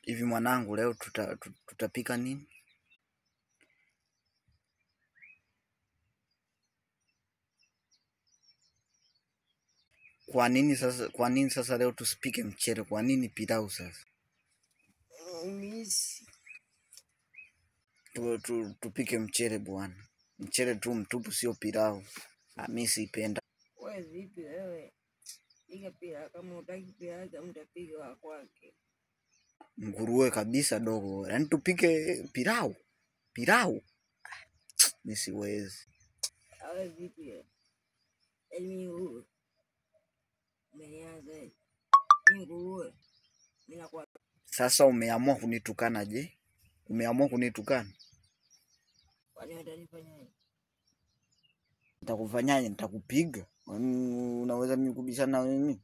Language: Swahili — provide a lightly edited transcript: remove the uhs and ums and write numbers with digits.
Hivi mwanangu, leo tutapika nini? Kwa nini sasa leo tusipike mchele? Kwa nini pilau sasa? Tupike mchele bwana. Mchele tu mtupu, sio pilau. Mimi siipenda. Wewe vipi wewe? Piga pilau, kama utaki pilau mtapiga kwake. Nguruwe kabisa dogo. Yaani tupike pilau? Pilau? Mimi siwezi. Wewe vipi wewe? Mimi nguruwe. Umeanza wewe. Mimi nguruwe. Ninakuwa Sasa umeamua kunitukana je? Umeamua kunitukana? kwani utanifanyaje? Nitakufanyaje? Nitakupiga. Unaweza mimi kubishana na mimi?